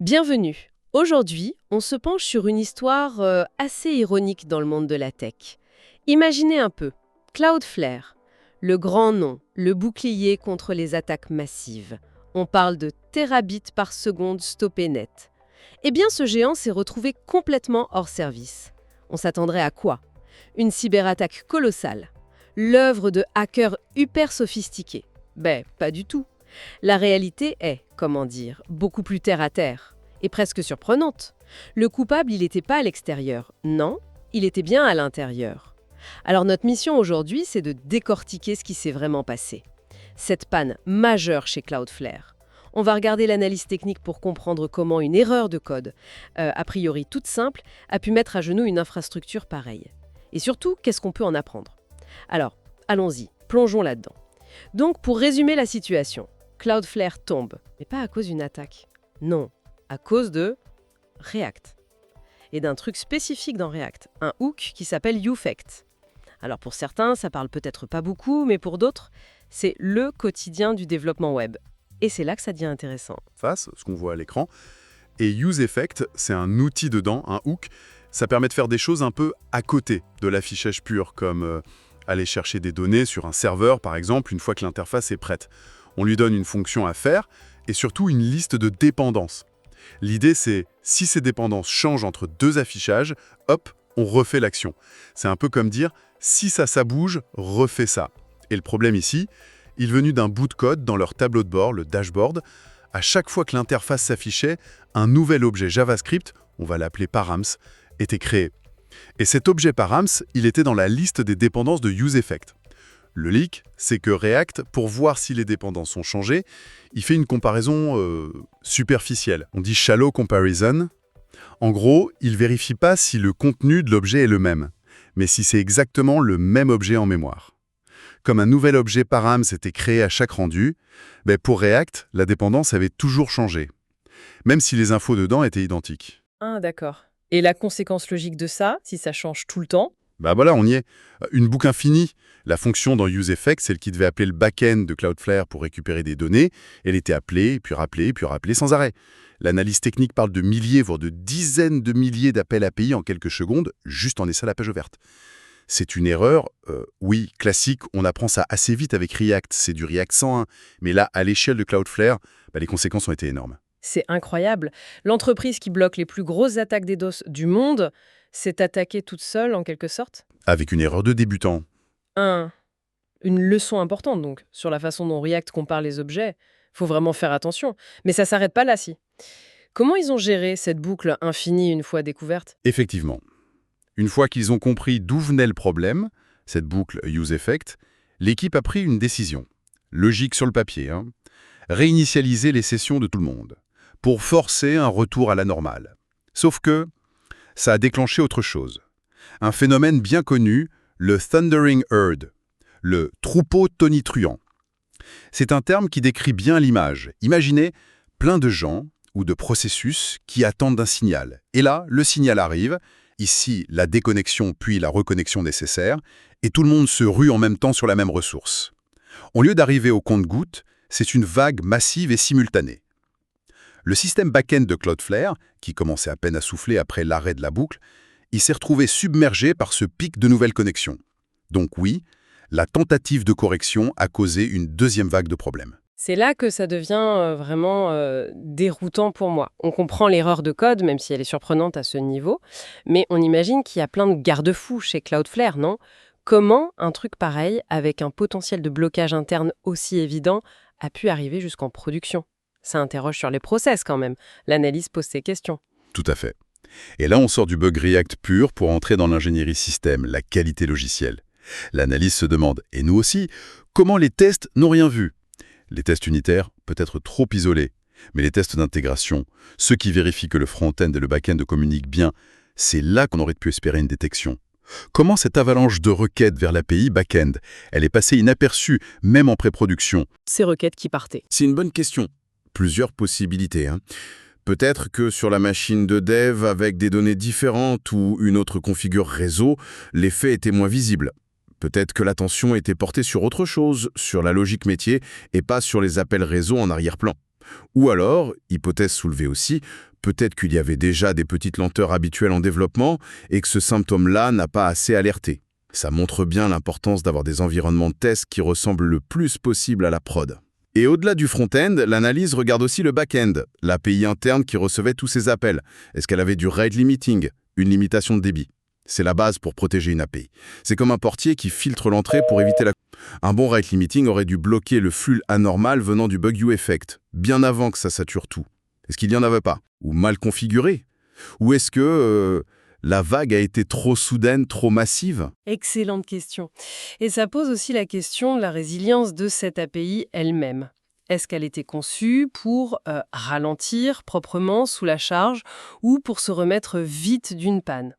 Bienvenue. Aujourd'hui, on se penche sur une histoire assez ironique dans le monde de la tech. Imaginez un peu, Cloudflare, le grand nom, le bouclier contre les attaques massives. On parle de terabits par seconde stoppés net. Eh bien, ce géant s'est retrouvé complètement hors service. On s'attendrait à quoi? Une cyberattaque colossale. L'œuvre de hackers hyper sophistiqués. Ben, pas du tout. La réalité est, comment dire, beaucoup plus terre à terre, et presque surprenante. Le coupable, il n'était pas à l'extérieur. Non, il était bien à l'intérieur. Alors notre mission aujourd'hui, c'est de décortiquer ce qui s'est vraiment passé. Cette panne majeure chez Cloudflare. On va regarder l'analyse technique pour comprendre comment une erreur de code, a priori toute simple, a pu mettre à genoux une infrastructure pareille. Et surtout, qu'est-ce qu'on peut en apprendre? Alors, allons-y, plongeons là-dedans. Donc, pour résumer la situation, Cloudflare tombe, mais pas à cause d'une attaque. Non, à cause de React. Et d'un truc spécifique dans React, un hook qui s'appelle Ufect. Alors pour certains, ça parle peut-être pas beaucoup, mais pour d'autres, c'est le quotidien du développement web. Et c'est là que ça devient intéressant. Face, ce qu'on voit à l'écran. Et UseEffect, c'est un outil dedans, un hook. Ça permet de faire des choses un peu à côté de l'affichage pur, comme aller chercher des données sur un serveur, par exemple, une fois que l'interface est prête. On lui donne une fonction à faire et surtout une liste de dépendances. L'idée, c'est, si ces dépendances changent entre deux affichages, hop, on refait l'action. C'est un peu comme dire, si ça bouge, refais ça. Et le problème ici, il est venu d'un bout de code dans leur tableau de bord, le dashboard. À chaque fois que l'interface s'affichait, un nouvel objet JavaScript, on va l'appeler params, était créé. Et cet objet params, il était dans la liste des dépendances de UseEffect. Le leak, c'est que React, pour voir si les dépendances ont changé, il fait une comparaison superficielle. On dit shallow comparison. En gros, il ne vérifie pas si le contenu de l'objet est le même, mais si c'est exactement le même objet en mémoire. Comme un nouvel objet params était créé à chaque rendu, pour React, la dépendance avait toujours changé, même si les infos dedans étaient identiques. Ah, d'accord. Et la conséquence logique de ça, si ça change tout le temps? Voilà, on y est. Une boucle infinie. La fonction dans UseEffect, celle qui devait appeler le back-end de Cloudflare pour récupérer des données, elle était appelée, puis rappelée sans arrêt. L'analyse technique parle de milliers, voire de dizaines de milliers d'appels API en quelques secondes, juste en laissant la page ouverte. C'est une erreur, oui, classique, on apprend ça assez vite avec React, c'est du React 101, mais là, à l'échelle de Cloudflare, les conséquences ont été énormes. C'est incroyable. L'entreprise qui bloque les plus grosses attaques DDoS du monde s'est attaquée toute seule, en quelque sorte? Avec une erreur de débutant. Une leçon importante, donc, sur la façon dont React compare les objets. Faut vraiment faire attention. Mais ça s'arrête pas là, si. Comment ils ont géré cette boucle infinie une fois découverte? Effectivement. Une fois qu'ils ont compris d'où venait le problème, cette boucle UseEffect, l'équipe a pris une décision. Logique sur le papier, réinitialiser les sessions de tout le monde, pour forcer un retour à la normale. Sauf que ça a déclenché autre chose. Un phénomène bien connu, le Thundering Herd, le troupeau tonitruant. C'est un terme qui décrit bien l'image. Imaginez plein de gens ou de processus qui attendent un signal. Et là, le signal arrive, ici la déconnexion puis la reconnexion nécessaire, et tout le monde se rue en même temps sur la même ressource. Au lieu d'arriver au compte-gouttes, c'est une vague massive et simultanée. Le système back-end de Cloudflare, qui commençait à peine à souffler après l'arrêt de la boucle, il s'est retrouvé submergé par ce pic de nouvelles connexions. Donc oui, la tentative de correction a causé une deuxième vague de problèmes. C'est là que ça devient vraiment déroutant pour moi. On comprend l'erreur de code, même si elle est surprenante à ce niveau, mais on imagine qu'il y a plein de garde-fous chez Cloudflare, non? Comment un truc pareil, avec un potentiel de blocage interne aussi évident, a pu arriver jusqu'en production? Ça interroge sur les process quand même. L'analyse pose ces questions. Tout à fait. Et là, on sort du bug React pur pour entrer dans l'ingénierie système, la qualité logicielle. L'analyse se demande, et nous aussi, comment les tests n'ont rien vu. Les tests unitaires, peut-être trop isolés, mais les tests d'intégration, ceux qui vérifient que le front-end et le back-end communiquent bien, c'est là qu'on aurait pu espérer une détection. Comment cette avalanche de requêtes vers l'API back-end, elle est passée inaperçue, même en pré-production? Ces requêtes qui partaient. C'est une bonne question. Plusieurs possibilités. Peut-être que sur la machine de dev avec des données différentes ou une autre configure réseau, l'effet était moins visible. Peut-être que l'attention était portée sur autre chose, sur la logique métier et pas sur les appels réseau en arrière-plan. Ou alors, hypothèse soulevée aussi, Peut-être qu'il y avait déjà des petites lenteurs habituelles en développement et que ce symptôme-là n'a pas assez alerté. Ça montre bien l'importance d'avoir des environnements de test qui ressemblent le plus possible à la prod. Et au-delà du front-end, l'analyse regarde aussi le back-end, l'API interne qui recevait tous ces appels. Est-ce qu'elle avait du rate limiting, une limitation de débit? C'est la base pour protéger une API. C'est comme un portier qui filtre l'entrée pour éviter la... Un bon rate limiting aurait dû bloquer le flux anormal venant du bug effect, bien avant que ça sature tout. Est-ce qu'il n'y en avait pas? Ou mal configuré? Ou est-ce que la vague a été trop soudaine, trop massive? Excellente question. Et ça pose aussi la question de la résilience de cette API elle-même. Est-ce qu'elle était conçue pour ralentir proprement sous la charge ou pour se remettre vite d'une panne?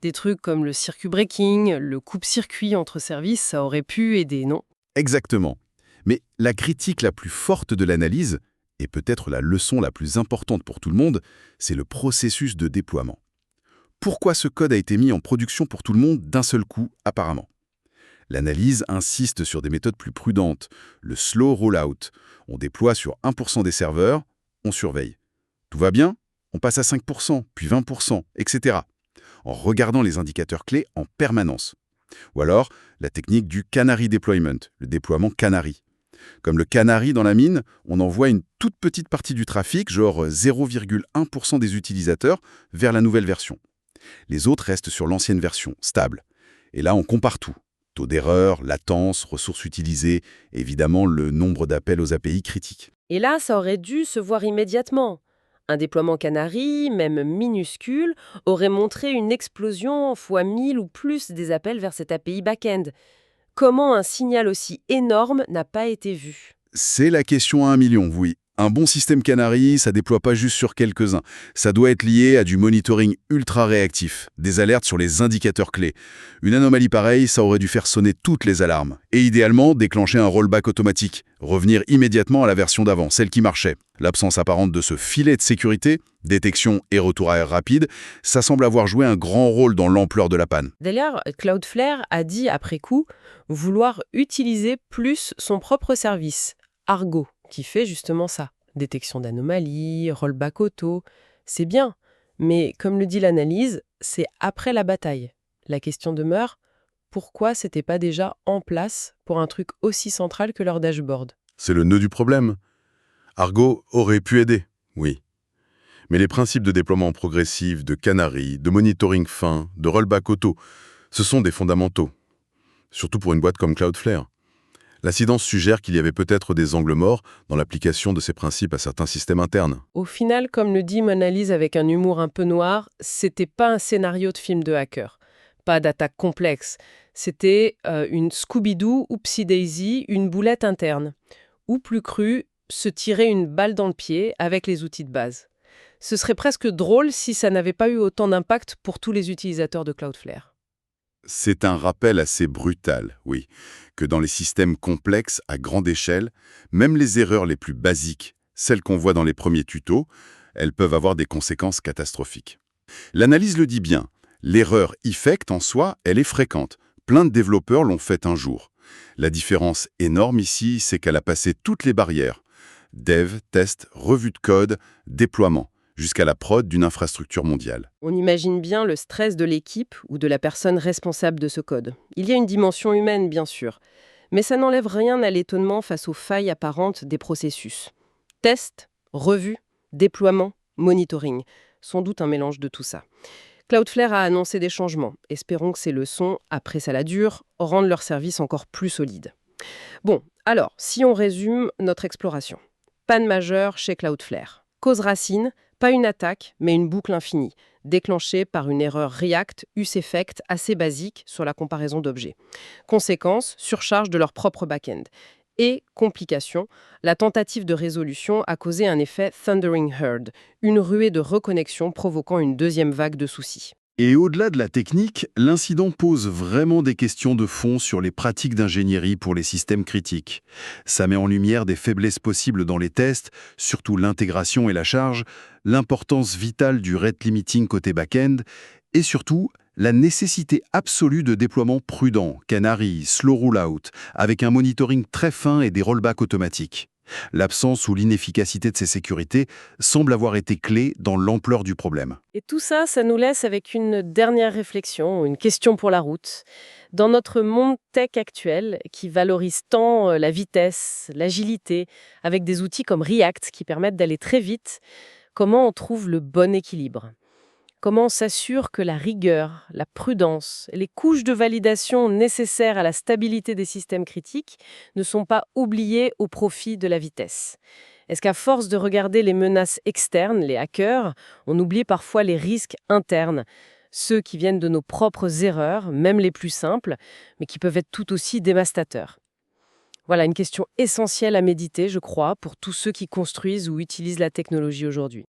Des trucs comme le circuit breaking, le coupe-circuit entre services, ça aurait pu aider, non? Exactement. Mais la critique la plus forte de l'analyse, et peut-être la leçon la plus importante pour tout le monde, c'est le processus de déploiement. Pourquoi ce code a été mis en production pour tout le monde d'un seul coup, apparemment? L'analyse insiste sur des méthodes plus prudentes, le slow rollout. On déploie sur 1% des serveurs, on surveille. Tout va bien? On passe à 5%, puis 20%, etc. En regardant les indicateurs clés en permanence. Ou alors, la technique du canary deployment, le déploiement canary. Comme le canari dans la mine, on envoie une toute petite partie du trafic, genre 0,1% des utilisateurs, vers la nouvelle version. Les autres restent sur l'ancienne version, stable. Et là, on compare tout. Taux d'erreur, latence, ressources utilisées, évidemment le nombre d'appels aux API critiques. Et là, ça aurait dû se voir immédiatement. Un déploiement Canary, même minuscule, aurait montré une explosion fois 1000 ou plus des appels vers cette API back-end. Comment un signal aussi énorme n'a pas été vu? C'est la question à 1 million, oui. Un bon système Canary, ça déploie pas juste sur quelques-uns. Ça doit être lié à du monitoring ultra réactif, des alertes sur les indicateurs clés. Une anomalie pareille, ça aurait dû faire sonner toutes les alarmes. Et idéalement, déclencher un rollback automatique. Revenir immédiatement à la version d'avant, celle qui marchait. L'absence apparente de ce filet de sécurité, détection et retour à air rapide, ça semble avoir joué un grand rôle dans l'ampleur de la panne. D'ailleurs, Cloudflare a dit après coup vouloir utiliser plus son propre service, Argo, qui fait justement ça. Détection d'anomalies, rollback auto, c'est bien. Mais comme le dit l'analyse, c'est après la bataille. La question demeure, pourquoi c'était pas déjà en place pour un truc aussi central que leur dashboard? C'est le nœud du problème. Argo aurait pu aider, oui. Mais les principes de déploiement progressif, de canary, de monitoring fin, de rollback auto, ce sont des fondamentaux. Surtout pour une boîte comme Cloudflare. L'incidence suggère qu'il y avait peut-être des angles morts dans l'application de ces principes à certains systèmes internes. Au final, comme le dit Monalise avec un humour un peu noir, c'était pas un scénario de film de hacker. Pas d'attaque complexe. C'était une Scooby-Doo Oopsie Daisy, une boulette interne. Ou plus cru, se tirer une balle dans le pied avec les outils de base. Ce serait presque drôle si ça n'avait pas eu autant d'impact pour tous les utilisateurs de Cloudflare. C'est un rappel assez brutal, oui, que dans les systèmes complexes à grande échelle, même les erreurs les plus basiques, celles qu'on voit dans les premiers tutos, elles peuvent avoir des conséquences catastrophiques. L'analyse le dit bien, l'erreur effect en soi, elle est fréquente. Plein de développeurs l'ont fait un jour. La différence énorme ici, c'est qu'elle a passé toutes les barrières. Dev, test, revue de code, déploiement, jusqu'à la prod d'une infrastructure mondiale. On imagine bien le stress de l'équipe ou de la personne responsable de ce code. Il y a une dimension humaine, bien sûr, mais ça n'enlève rien à l'étonnement face aux failles apparentes des processus. Test, revue, déploiement, monitoring. Sans doute un mélange de tout ça. Cloudflare a annoncé des changements. Espérons que ces leçons, après ça la dure, rendent leur service encore plus solide. Bon, alors, si on résume notre exploration. Panne majeure chez Cloudflare. Cause racine, pas une attaque, mais une boucle infinie, déclenchée par une erreur React use-effect assez basique sur la comparaison d'objets. Conséquence, surcharge de leur propre back-end. Et, complication, la tentative de résolution a causé un effet Thundering Herd, une ruée de reconnexion provoquant une deuxième vague de soucis. Et au-delà de la technique, l'incident pose vraiment des questions de fond sur les pratiques d'ingénierie pour les systèmes critiques. Ça met en lumière des faiblesses possibles dans les tests, surtout l'intégration et la charge, l'importance vitale du rate limiting côté back-end, et surtout la nécessité absolue de déploiement prudent, canary, slow rollout, avec un monitoring très fin et des rollbacks automatiques. L'absence ou l'inefficacité de ces sécurités semble avoir été clé dans l'ampleur du problème. Et tout ça, ça nous laisse avec une dernière réflexion, une question pour la route. Dans notre monde tech actuel, qui valorise tant la vitesse, l'agilité, avec des outils comme React qui permettent d'aller très vite, comment on trouve le bon équilibre? Comment on s'assure que la rigueur, la prudence et les couches de validation nécessaires à la stabilité des systèmes critiques ne sont pas oubliées au profit de la vitesse? Est-ce qu'à force de regarder les menaces externes, les hackers, on oublie parfois les risques internes, ceux qui viennent de nos propres erreurs, même les plus simples, mais qui peuvent être tout aussi dévastateurs? Voilà une question essentielle à méditer, je crois, pour tous ceux qui construisent ou utilisent la technologie aujourd'hui.